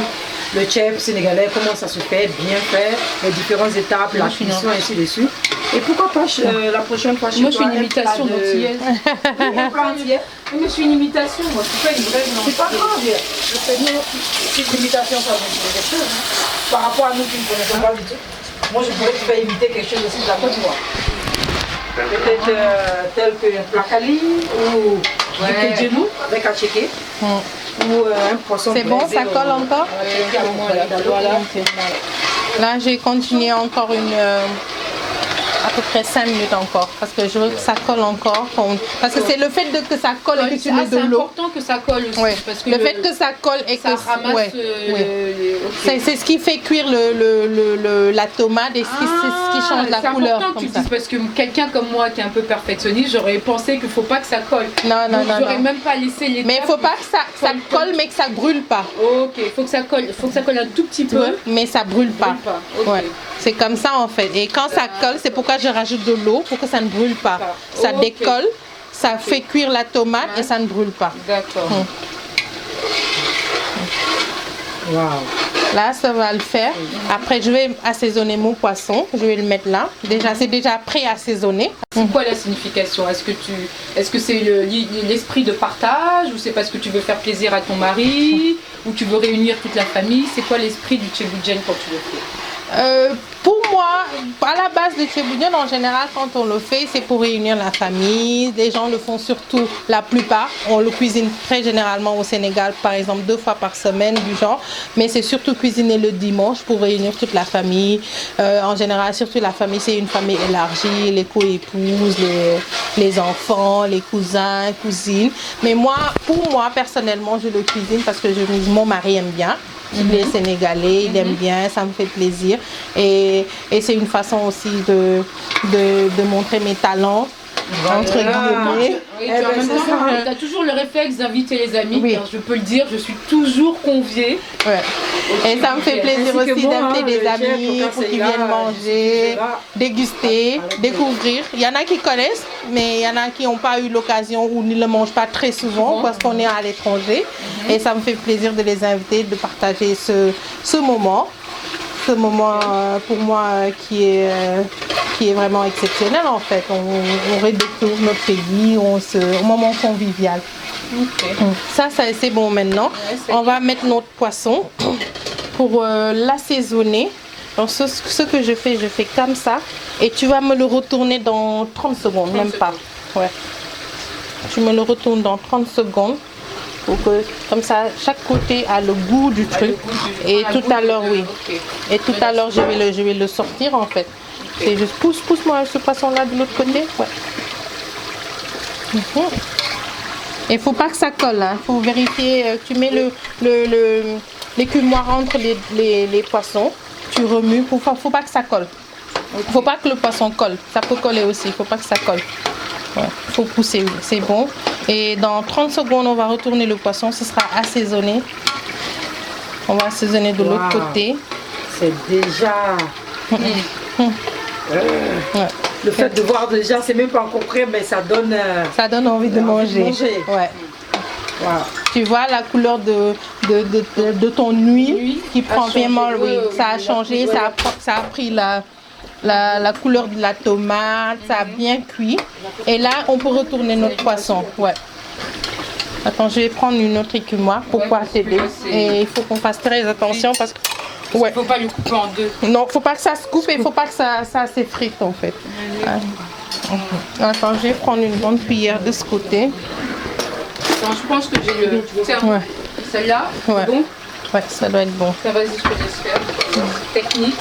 le tchèp sénégalais, comment ça se fait, bien fait, les différentes étapes, la cuisson, ainsi de suite. Et pourquoi pas la prochaine fois chez toi? Moi je suis une imitation d'antillaise. Mais je suis une imitation, moi je suis pas une vraie. C'est pas grave, je fais une imitation, ça vous dit quelque chose. Par rapport à nous qui ne connaissons pas du tout. Moi je pourrais te faire imiter quelque chose aussi de la Côte d'Ivoire. Peut-être tel que un placali ou du kedjelou avec atchéké. Ou un poisson. C'est bon, ça colle encore? Voilà. Là, j'ai continué encore à peu près 5 minutes encore parce que je veux que ça colle encore. Parce que c'est le fait que ça colle et que tu mets de l'eau. C'est important que ça colle aussi. Ouais. Parce que le fait que ça colle et ça que ça ramasse c'est ce qui fait cuire la tomate et c'est ce qui change la couleur. C'est important que tu dises parce que quelqu'un comme moi qui est un peu perfectionniste, j'aurais pensé qu'il ne faut pas que ça colle. Non. J'aurais même pas laissé les. Mais il ne faut pas que ça colle mais que ça brûle pas. Ok, il faut que ça colle un tout petit peu. Mais ça brûle pas. Okay. Ouais. C'est comme ça en fait. Et quand ça colle, c'est pourquoi je rajoute de l'eau pour que ça ne brûle pas. Ça décolle, ça fait cuire la tomate et ça ne brûle pas. D'accord. Wow. Là, ça va le faire. Après, je vais assaisonner mon poisson. Je vais le mettre là. Déjà, c'est déjà pré-assaisonné. C'est quoi la signification? Est-ce que c'est l'esprit de partage ou c'est parce que tu veux faire plaisir à ton mari ou tu veux réunir toute la famille? C'est quoi l'esprit du Tchéboudienne quand tu le fais? Pour moi, à la base du Tchéboudienne, en général, quand on le fait, c'est pour réunir la famille. Les gens le font surtout, la plupart. On le cuisine très généralement au Sénégal, par exemple 2 fois par semaine du genre. Mais c'est surtout cuisiné le dimanche pour réunir toute la famille. En général, surtout la famille, c'est une famille élargie, les co-épouses, les enfants, les cousins, cousines. Mais moi, pour moi, personnellement, je le cuisine parce que mon mari aime bien. Il est sénégalais, il aime bien, ça me fait plaisir. Et c'est une façon aussi de montrer mes talents, entre guillemets. Oui, tu as toujours le réflexe d'inviter les amis. Oui. Je peux le dire, je suis toujours conviée. Ouais. Et ça me fait plaisir aussi d'inviter des amis pour qu'ils viennent manger, déguster, découvrir. Il y en a qui connaissent, mais il y en a qui n'ont pas eu l'occasion ou ne le mangent pas très souvent parce qu'on est à l'étranger. Et ça me fait plaisir de les inviter, de partager ce moment. Ce moment pour moi qui est vraiment exceptionnel en fait. On redécouvre notre pays, un moment convivial. Okay. Ça c'est bon maintenant. Ouais, on va mettre notre poisson pour l'assaisonner. Donc ce que je fais comme ça et tu vas me le retourner dans 30 secondes, même pas. Ouais. Tu me le retournes dans 30 secondes. Pour que, comme ça, chaque côté a le goût du truc. Et tout à l'heure, oui. Et tout à l'heure, je vais le sortir en fait. C'est juste pousse-moi ce poisson-là de l'autre côté. Ouais. Il ne faut pas que ça colle. Il faut vérifier. Tu mets l'écumoire entre les poissons. Tu remues. Il ne faut pas que ça colle. Il ne faut pas que le poisson colle. Ça peut coller aussi. Il ne faut pas que ça colle. Il faut pousser, c'est bon. Et dans 30 secondes, on va retourner le poisson. Ce sera assaisonné. On va assaisonner de l'autre côté. C'est déjà... Le fait de voir déjà, c'est même pas encore prêt, mais ça donne... ça donne envie de manger. Ouais. Wow. Tu vois la couleur de ton huile qui prend vraiment... Oui, ça a changé, ça a pris la couleur de la tomate, ça a bien cuit. Et là, on peut retourner notre poisson. Ouais. Attends, je vais prendre une autre écumoire pour pouvoir t'aider. Et il faut qu'on fasse très attention parce que... Il ne faut pas le couper en deux. Non, il ne faut pas que ça se coupe et il ne faut pas que ça s'effrite en fait. Attends, je vais prendre une grande cuillère de ce côté. Attends, je pense que j'ai le... Celle-là, c'est bon? Ouais, ça doit être bon. Ça, vas-y, je te laisse faire. Technique.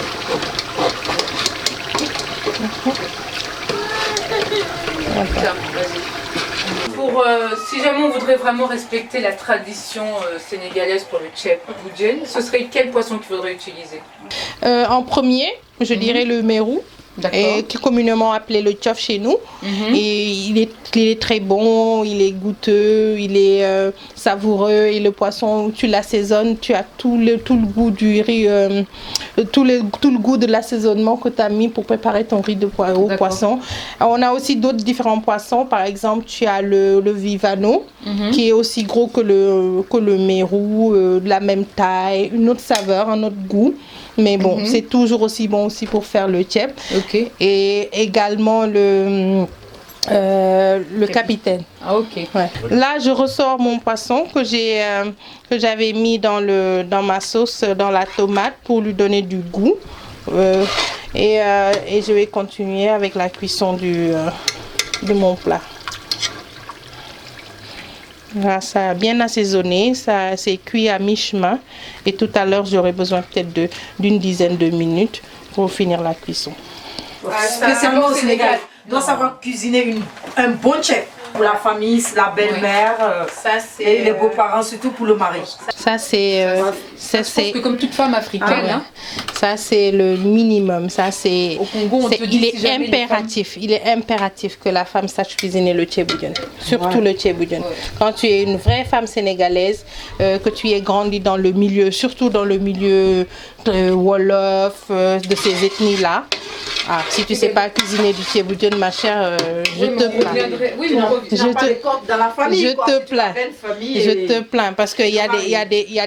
Pour, si jamais on voudrait vraiment respecter la tradition sénégalaise pour le Tchéboudienne, ce serait quel poisson qu'il faudrait utiliser? En premier, je dirais le mérou. Et qui est communément appelé le tchof chez nous. Et il est très bon, il est goûteux, il est savoureux. Et le poisson, tu l'assaisonnes, tu as tout le goût du riz, tout le goût de l'assaisonnement que tu as mis pour préparer ton riz au poisson. On a aussi d'autres différents poissons. Par exemple, tu as le vivano, qui est aussi gros que le mérou, de la même taille, une autre saveur, un autre goût. Mais bon, c'est toujours aussi bon aussi pour faire le tchèp. Okay. Et également le capitaine. Ah, ok. Ouais. Là, je ressors mon poisson que j'avais mis dans ma sauce, dans la tomate pour lui donner du goût. Et je vais continuer avec la cuisson de mon plat. Là, ça a bien assaisonné, ça s'est cuit à mi-chemin et tout à l'heure j'aurai besoin peut-être d'une dizaine de minutes pour finir la cuisson. spécialement au Sénégal. On doit savoir cuisiner un bon chef pour la famille, la belle-mère et les beaux-parents, surtout pour le mari. Ça, c'est... Je pense que comme toute femme africaine, hein, ça c'est le minimum. Ça c'est. Au Congo, on te dit, il est si jamais impératif. Il est impératif que la femme sache cuisiner le tchéboudienne. Surtout le tchéboudienne. Quand tu es une vraie femme sénégalaise, que tu es grandi dans le milieu, surtout dans le milieu wolof, de ces ethnies-là. Ah, si tu ne sais pas cuisiner du tchéboudienne, ma chère, je te plains. Je te plains parce qu'il y a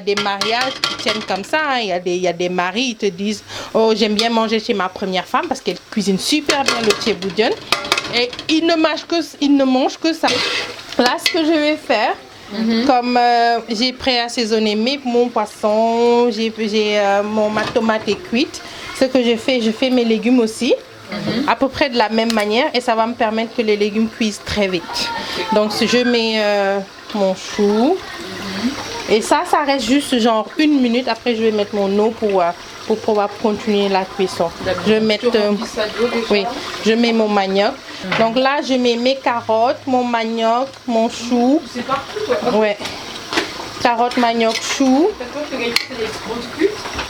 des mariages qui tiennent comme ça. Hein. Il y a des maris, ils te disent oh, j'aime bien manger chez ma première femme parce qu'elle cuisine super bien le tchéboudienne. Et ils ne mangent que ça. Là, ce que je vais faire, comme j'ai pré-assaisonné mon poisson, ma tomate est cuite. Ce que je fais mes légumes aussi, à peu près de la même manière, et ça va me permettre que les légumes cuisent très vite. Donc je mets mon chou, et ça reste juste genre 1 minute. Après je vais mettre mon eau pour pouvoir continuer la cuisson. Je mets mon manioc. Donc là je mets mes carottes, mon manioc, mon chou. C'est partout toi. Ouais. Carottes, manioc, chou.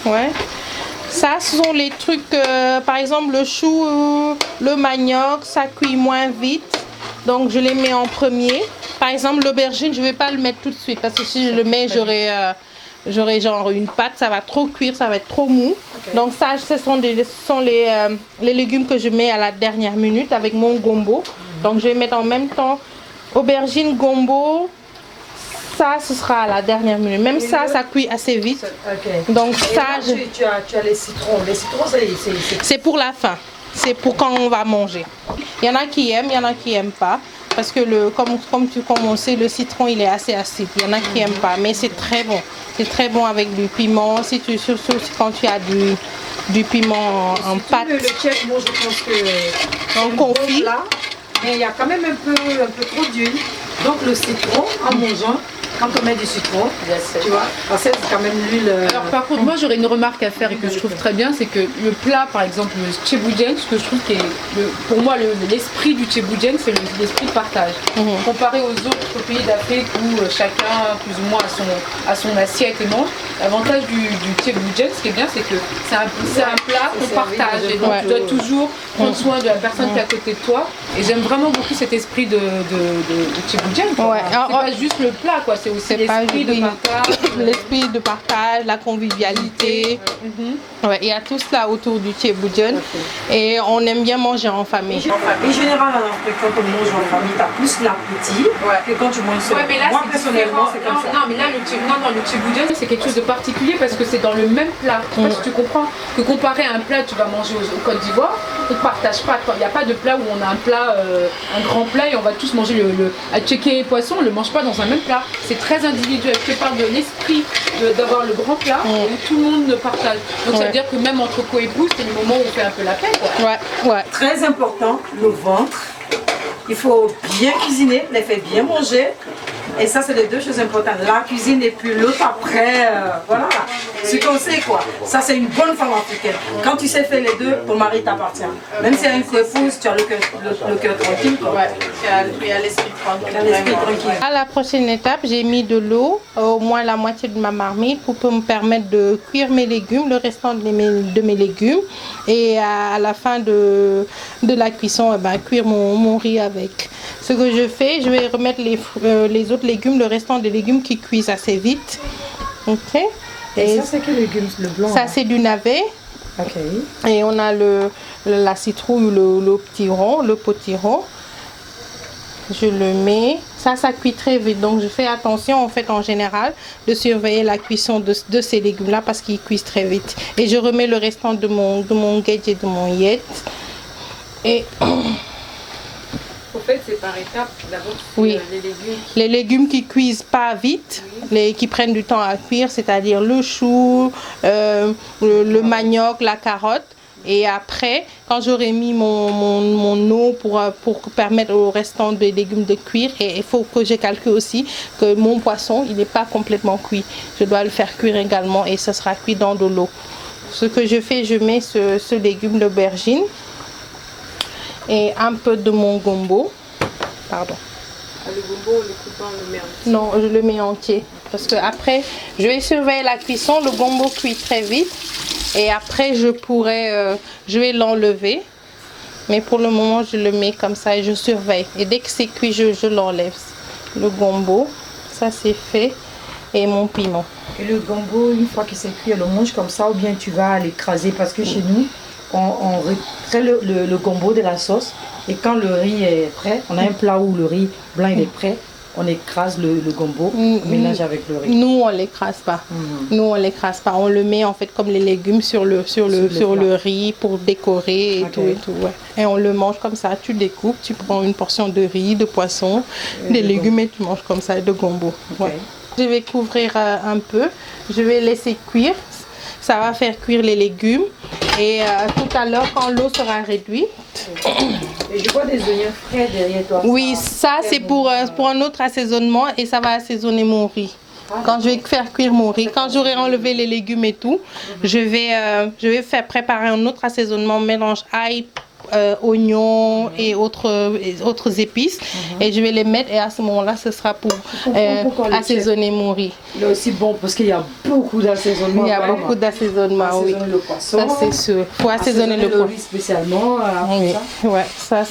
Ouais. Ça, ce sont les trucs, par exemple le chou, le manioc, ça cuit moins vite. Donc je les mets en premier. Par exemple l'aubergine, je ne vais pas le mettre tout de suite parce que si je le mets, j'aurai genre une pâte, ça va trop cuire, ça va être trop mou. Donc ça, ce sont les légumes que je mets à la dernière minute avec mon gombo. Donc je vais mettre en même temps aubergine, gombo. Ça, ce sera à la dernière minute. Même ça cuit assez vite. Donc ça, là, tu as les citrons. Les citrons, c'est pour la fin. C'est pour quand on va manger. Il y en a qui aiment, il y en a qui n'aiment pas. Parce que comme on sait, le citron, il est assez acide. Il y en a qui n'aiment pas, mais c'est très bon. C'est très bon avec du piment. Surtout quand tu as du piment en pâte. Le chef, moi, je pense que en confit. Mais il y a quand même un peu trop d'huile. Donc le citron, en mangeant, quand on met du citron, tu vois, parce que c'est quand même l'huile. Alors par contre, moi j'aurais une remarque à faire et que je trouve très bien, c'est que le plat, par exemple le tchéboudienne, ce que je trouve qui est, pour moi l'esprit du tchéboudienne, c'est l'esprit de partage. Comparé aux autres pays d'Afrique où chacun plus ou moins a son assiette et mange, l'avantage du tchéboudienne, ce qui est bien, c'est que c'est un plat qu'on partage. Et donc tu dois toujours prendre soin de la personne qui est à côté de toi. Et j'aime vraiment beaucoup cet esprit de tchéboudienne. C'est pas juste le plat, quoi. C'est aussi l'esprit de partage. L'esprit de partage, la convivialité. Ouais, il y a tout cela autour du tchéboudienne. Et on aime bien manger en famille. En général, en Afrique, quand on mange en famille, tu as plus l'appétit que quand tu manges seul. Moi, personnellement, c'est comme ça. Non, mais là, le tchéboudienne, c'est quelque chose de particulier parce que c'est dans le même plat. Je sais pas si tu comprends. Que comparé à un plat que tu vas manger au Côte d'Ivoire, on ne partage pas. Il n'y a pas de plat où on a un plat, un grand plat et on va tous manger à tchéké et poisson, on ne le mange pas dans un même plat. C'est très individuel. Je te parle de l'esprit d'avoir le grand plat où tout le monde partage. Donc ça veut dire que même entre co-époux, c'est le moment où on fait un peu la paix. Ouais. Très important, le ventre. Il faut bien cuisiner, les faire bien manger. Et ça, c'est les deux choses importantes. La cuisine et puis l'autre après, voilà. Ce qu'on sait, quoi. Ça, c'est une bonne femme africaine. Quand tu sais faire les deux, ton mari t'appartient. Même si y a une épouse, tu as le cœur tranquille, quoi. Ouais, tu as l'esprit tranquille. À la prochaine étape, j'ai mis de l'eau, au moins la moitié de ma marmite, pour me permettre de cuire mes légumes, le restant de mes légumes. Et à la fin de la cuisson, cuire mon riz avec. Ce que je fais, je vais remettre les autres légumes, le restant des légumes qui cuisent assez vite. Ok. Et ça, c'est quel légume, le blanc? Ça, c'est du navet. Ok. Et on a la citrouille, le potiron. Je le mets. Ça cuit très vite. Donc, je fais attention, en fait, en général, de surveiller la cuisson de ces légumes-là parce qu'ils cuisent très vite. Et je remets le restant de mon gage et de mon yet. Et... En fait, c'est par étapes. D'abord, oui. Les légumes. Les légumes qui cuisent pas vite, qui prennent du temps à cuire, c'est-à-dire le chou, le manioc, la carotte. Et après, quand j'aurai mis mon eau pour permettre au restant des légumes de cuire, et il faut que je calcule aussi que mon poisson, il n'est pas complètement cuit. Je dois le faire cuire également et ce sera cuit dans de l'eau. Ce que je fais, je mets ce légume d'aubergine. et un peu de mon gombo. Pardon. Le gombo, le coupant, on le met entier. Non, je le mets entier. Parce que après, je vais surveiller la cuisson. Le gombo cuit très vite. Et après, je vais l'enlever. Mais pour le moment, je le mets comme ça et je surveille. Et dès que c'est cuit, je l'enlève. Le gombo, ça c'est fait. Et mon piment. Et le gombo, une fois que c'est cuit, on le mange comme ça ou bien tu vas l'écraser? Parce que chez nous, on retrait le gombo de la sauce. Et quand le riz est prêt, on a un plat où le riz blanc il est prêt, on écrase le gombo, on mélange avec le riz. Nous, on ne l'écrase pas. Nous, on l'écrase pas. On le met en fait comme les légumes sur le riz pour décorer et tout. Ouais. Et on le mange comme ça. Tu découpes, tu prends une portion de riz, de poisson, des légumes et tu manges comme ça, de gombo. Okay. Ouais. Je vais couvrir un peu. Je vais laisser cuire. Ça va faire cuire les légumes. Et tout à l'heure, quand l'eau sera réduite. Et je vois des oignons frais derrière toi. Oui, ça c'est pour un autre assaisonnement et ça va assaisonner mon riz. Quand je vais faire cuire mon riz, quand j'aurai enlevé les légumes et tout, je vais faire préparer un autre assaisonnement, mélange ail, oignons et autres épices et je vais les mettre et à ce moment-là ce sera pour assaisonner mon riz. Il est aussi bon parce qu'il y a beaucoup d'assaisonnement. Il y a beaucoup d'assaisonnement, oui. Le poisson, ça c'est sûr. Il faut assaisonner le poisson. Riz spécialement. Oui, ouais, ça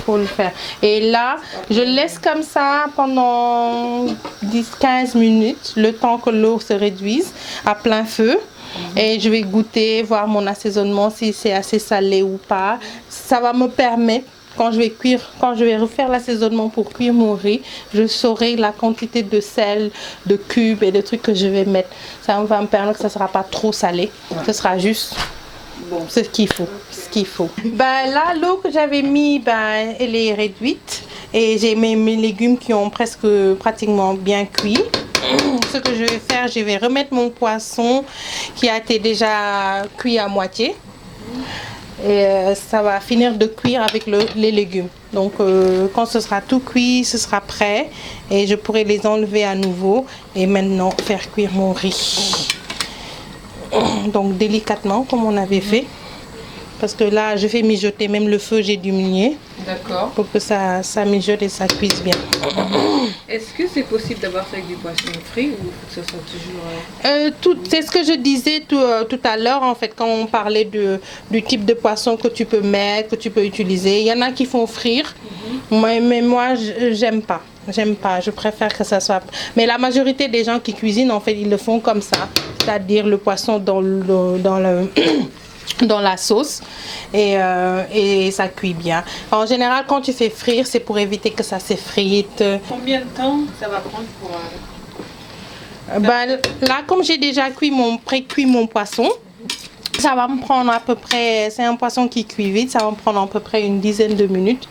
faut le faire. Et là, je laisse comme ça pendant 10-15 minutes, le temps que l'eau se réduise à plein feu. Et je vais goûter, voir mon assaisonnement, si c'est assez salé ou pas. Ça va me permettre, quand je vais refaire l'assaisonnement pour cuire mon riz, je saurai la quantité de sel, de cubes et de trucs que je vais mettre. Ça va me permettre que ça ne sera pas trop salé. Ce sera juste ce qu'il faut. Là, l'eau que j'avais mis, elle est réduite. Et j'ai mes légumes qui ont pratiquement bien cuit. Ce que je vais faire, je vais remettre mon poisson qui a été déjà cuit à moitié. Et ça va finir de cuire avec les légumes. Donc quand ce sera tout cuit, ce sera prêt. Et je pourrai les enlever à nouveau. Et maintenant faire cuire mon riz. Donc délicatement comme on avait fait. Parce que là, je fais mijoter, même le feu, j'ai diminué. D'accord. Pour que ça mijote et ça cuise bien. Est-ce que c'est possible d'avoir ça avec du poisson frit ou que ce soit toujours... C'est ce que je disais tout à l'heure, en fait, quand on parlait du type de poisson que tu peux mettre, que tu peux utiliser. Il y en a qui font frire, mais moi, j'aime pas. Je préfère que ça soit... Mais la majorité des gens qui cuisinent, en fait, ils le font comme ça. C'est-à-dire le poisson dans la sauce et ça cuit bien. En général, quand tu fais frire, c'est pour éviter que ça s'effrite. Combien de temps ça va prendre pour... Là, comme j'ai déjà pré-cuit mon poisson, ça va me prendre à peu près... C'est un poisson qui cuit vite, ça va me prendre à peu près une dizaine de minutes.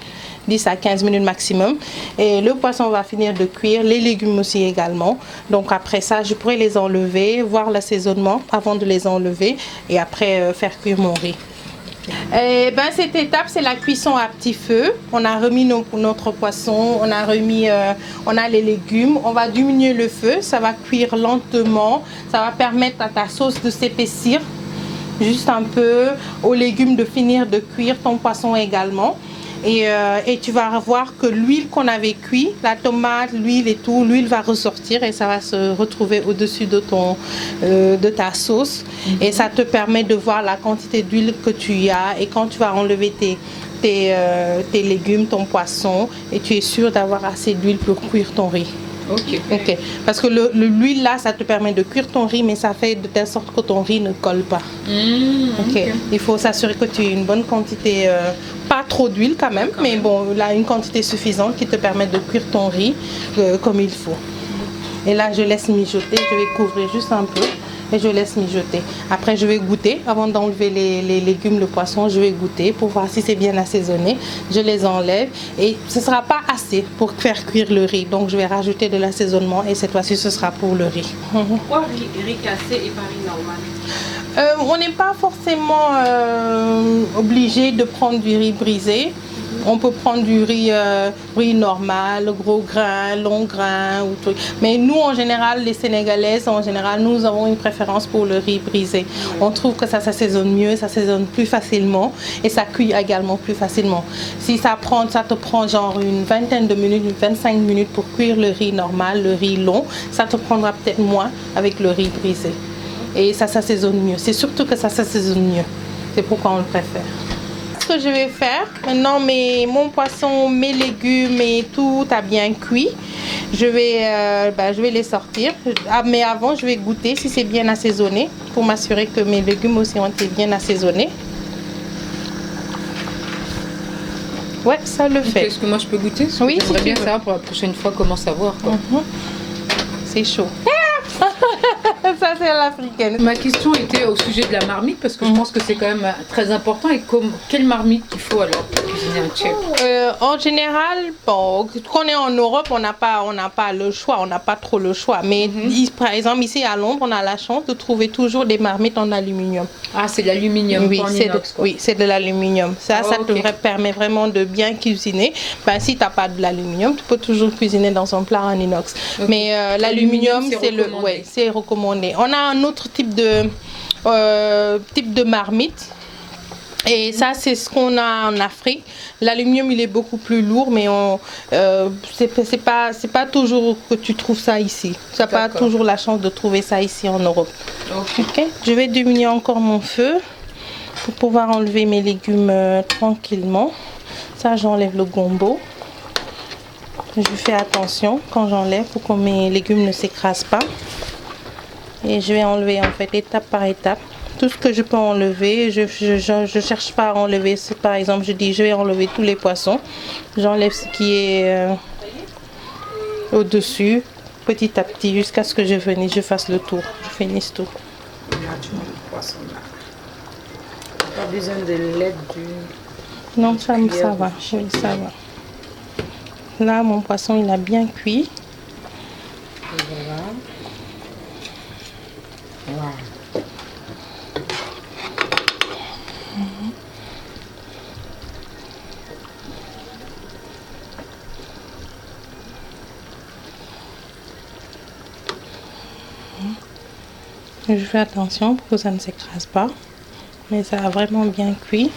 10 à 15 minutes maximum. Et le poisson va finir de cuire, les légumes aussi également. Donc après ça, je pourrais les enlever, voir l'assaisonnement avant de les enlever et après faire cuire mon riz. Et cette étape, c'est la cuisson à petit feu. On a remis notre poisson, on a les légumes. On va diminuer le feu, ça va cuire lentement. Ça va permettre à ta sauce de s'épaissir juste un peu, aux légumes de finir de cuire, ton poisson également. Et tu vas voir que l'huile qu'on avait cuit, la tomate, l'huile et tout, l'huile va ressortir et ça va se retrouver au-dessus de ta sauce. Et ça te permet de voir la quantité d'huile que tu as. Et quand tu vas enlever tes légumes, ton poisson, et tu es sûr d'avoir assez d'huile pour cuire ton riz. Ok. Parce que l'huile là, ça te permet de cuire ton riz, mais ça fait de telle sorte que ton riz ne colle pas. Okay. Il faut s'assurer que tu aies une bonne quantité, pas trop d'huile quand même, mais bon, là une quantité suffisante qui te permet de cuire ton riz comme il faut. Et là, je laisse mijoter, je vais couvrir juste un peu. Et je laisse mijoter. Après, je vais goûter. Avant d'enlever les légumes, le poisson, je vais goûter pour voir si c'est bien assaisonné. Je les enlève et ce ne sera pas assez pour faire cuire le riz. Donc, je vais rajouter de l'assaisonnement et cette fois-ci, ce sera pour le riz. Pourquoi riz cassé et pas riz normal? On n'est pas forcément obligé de prendre du riz brisé. On peut prendre du riz normal, gros grain, long grain ou truc. Mais nous, en général, les Sénégalaises, en général, nous avons une préférence pour le riz brisé. On trouve que ça s'assaisonne mieux, ça s'assaisonne plus facilement et ça cuit également plus facilement. Si ça te prend genre une vingtaine de minutes, 25 minutes pour cuire le riz normal, le riz long, ça te prendra peut-être moins avec le riz brisé. Et ça s'assaisonne mieux. C'est surtout que ça s'assaisonne mieux. C'est pourquoi on le préfère. Ce que je vais faire, maintenant mon poisson, mes légumes et tout a bien cuit. Je vais les sortir. Mais avant, je vais goûter si c'est bien assaisonné pour m'assurer que mes légumes aussi ont été bien assaisonnés. Ouais, ça le fait. Est-ce que moi je peux goûter? Oui, j'aimerais bien savoir pour la prochaine fois comment savoir. C'est chaud. Ça, c'est l'africaine. Ma question était au sujet de la marmite parce que je pense que c'est quand même très important. Et quelle marmite il faut alors pour cuisiner un tchèp? En général, bon, quand on est en Europe, on n'a pas le choix, on n'a pas trop le choix. Mais par exemple, ici à Londres, on a la chance de trouver toujours des marmites en aluminium. Ah, c'est de l'aluminium, oui, pas en inox, quoi. Oui, c'est de l'aluminium. Ça te permet vraiment de bien cuisiner. Si tu n'as pas de l'aluminium, tu peux toujours cuisiner dans un plat en inox. Okay. Mais l'aluminium, c'est recommandé. On a un autre type de marmite. Et ça, c'est ce qu'on a en Afrique. L'aluminium, il est beaucoup plus lourd, mais c'est pas toujours que tu trouves ça ici. Tu n'as pas toujours la chance de trouver ça ici en Europe. Okay. Je vais diminuer encore mon feu pour pouvoir enlever mes légumes tranquillement. Ça, j'enlève le gombo. Je fais attention quand j'enlève pour que mes légumes ne s'écrasent pas. Et je vais enlever en fait étape par étape. Tout ce que je peux enlever, je cherche pas à enlever. Par exemple, je dis je vais enlever tous les poissons. J'enlève ce qui est au-dessus, petit à petit, jusqu'à ce que je fasse le tour. Je finisse tout. Là, tu mets le poisson là. Pas besoin de l'aide du... Non, ça va. Oui, ça va. Là, mon poisson, il a bien cuit. Et voilà. Wow. Je fais attention pour que ça ne s'écrase pas. Mais ça a vraiment bien cuit.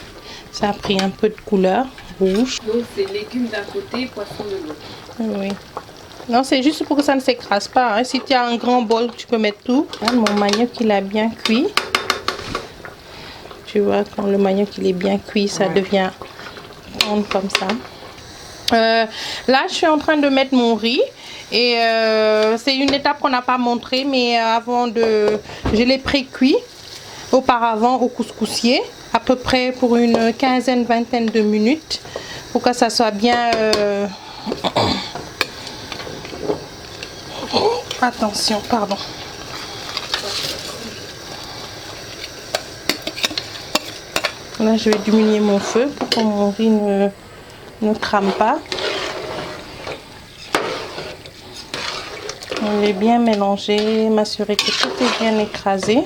Ça a pris un peu de couleur rouge. Donc c'est légumes d'un côté, poisson de l'autre. Oui. Non, c'est juste pour que ça ne s'écrase pas. Hein. Si tu as un grand bol, tu peux mettre tout. Là, mon manioc, il a bien cuit. Tu vois, quand le manioc il est bien cuit, ça devient tendre comme ça. Là, je suis en train de mettre mon riz. Et c'est une étape qu'on n'a pas montrée, mais je l'ai pré-cuit auparavant au couscoussier, à peu près pour une vingtaine de minutes, pour que ça soit bien... Attention, pardon. Là, je vais diminuer mon feu pour que mon riz ne crame pas. On va bien mélanger, m'assurer que tout est bien écrasé.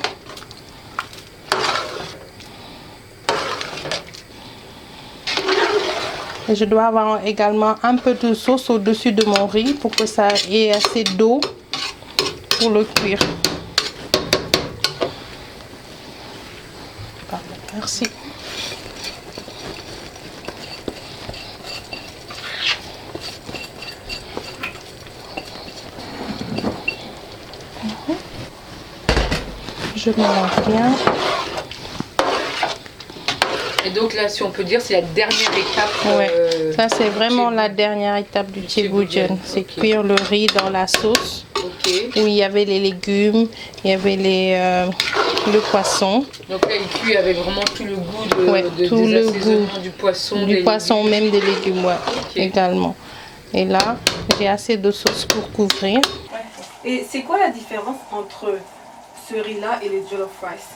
Et je dois avoir également un peu de sauce au-dessus de mon riz pour que ça ait assez d'eau pour le cuire. Pardon, merci. Je mélange bien. Et donc là, si on peut dire, c'est la dernière étape. Ouais. Ça, c'est vraiment la dernière étape du tchébudjen. C'est cuire le riz dans la sauce. Où il y avait les légumes, il y avait le poisson. Donc là, il cuit avec vraiment tout le goût des assaisonnements du poisson. Du poisson, même des légumes, également. Et là, j'ai assez de sauce pour couvrir. Et c'est quoi la différence entre ce riz-là et les jollof rice?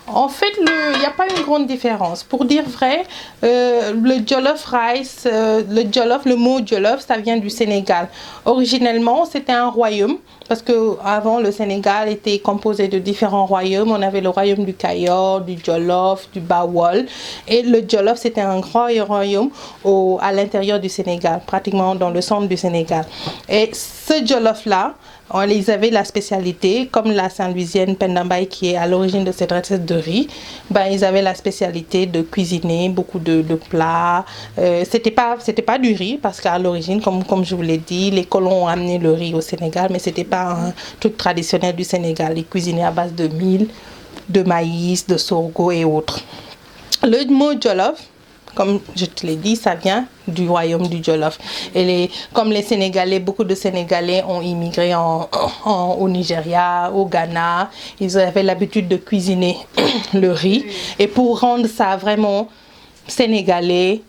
En fait, il n'y a pas une grande différence. Pour dire vrai, le jollof rice, le mot jollof, ça vient du Sénégal. Originellement, c'était un royaume. Parce qu'avant, le Sénégal était composé de différents royaumes. On avait le royaume du Kayor, du Jolof, du Bawol. Et le Jolof, c'était un grand royaume à l'intérieur du Sénégal, pratiquement dans le centre du Sénégal. Et ce Jolof-là, ils avaient la spécialité, comme la Saint-Louisienne Pendambay qui est à l'origine de cette recette de riz, ils avaient la spécialité de cuisiner beaucoup de plats. C'était pas du riz, parce qu'à l'origine, comme je vous l'ai dit, les colons ont amené le riz au Sénégal, mais c'était pas un truc traditionnel du Sénégal. Ils cuisinaient à base de mil, de maïs, de sorgho et autres. Le mot Jolof, comme je te l'ai dit, ça vient du royaume du Jolof. Et comme les Sénégalais, beaucoup de Sénégalais ont immigré au Nigeria, au Ghana. Ils avaient l'habitude de cuisiner le riz. Et pour rendre ça vraiment sénégalais,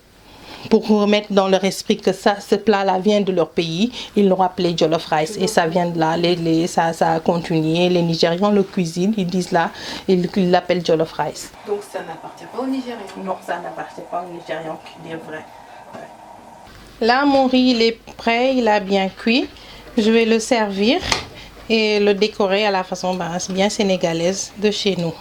pour remettre dans leur esprit que ce plat-là vient de leur pays, ils l'ont appelé Jollof Rice. Et ça vient de là, ça a continué. Les Nigérians le cuisinent, ils disent là, ils l'appellent Jollof Rice. Donc ça n'appartient pas aux Nigérians? Non, ça n'appartient pas aux Nigérians, pour dire vrai. Ouais. Là, mon riz, il est prêt, il a bien cuit. Je vais le servir et le décorer à la façon bien sénégalaise de chez nous.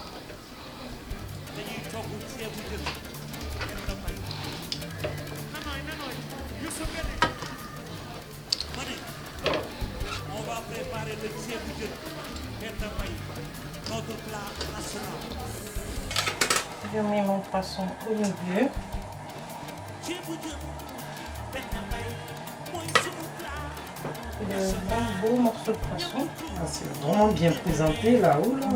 Je mets mon poisson au milieu. Le beau morceau de poisson. C'est vraiment bien présenté là. Oh là.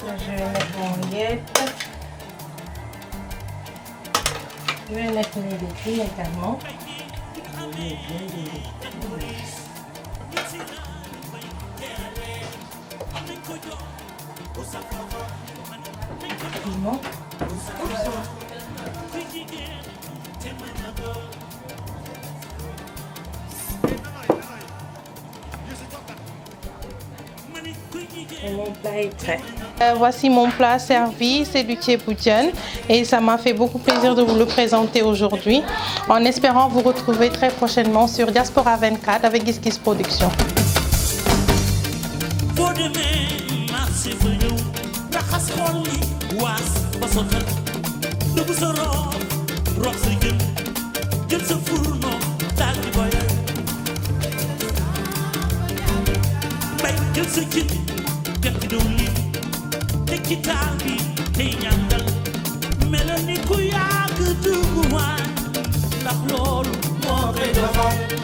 Là, je vais mettre mon miette. Je vais mettre mes légumes également. Mon plat est prêt. Voici mon plat servi, c'est du tchéboudian et ça m'a fait beaucoup plaisir de vous le présenter aujourd'hui en espérant vous retrouver très prochainement sur Diaspora 24 avec Gis Gis Production. Melanie ku yàgg dugg waay ndax loolu moo koy doxal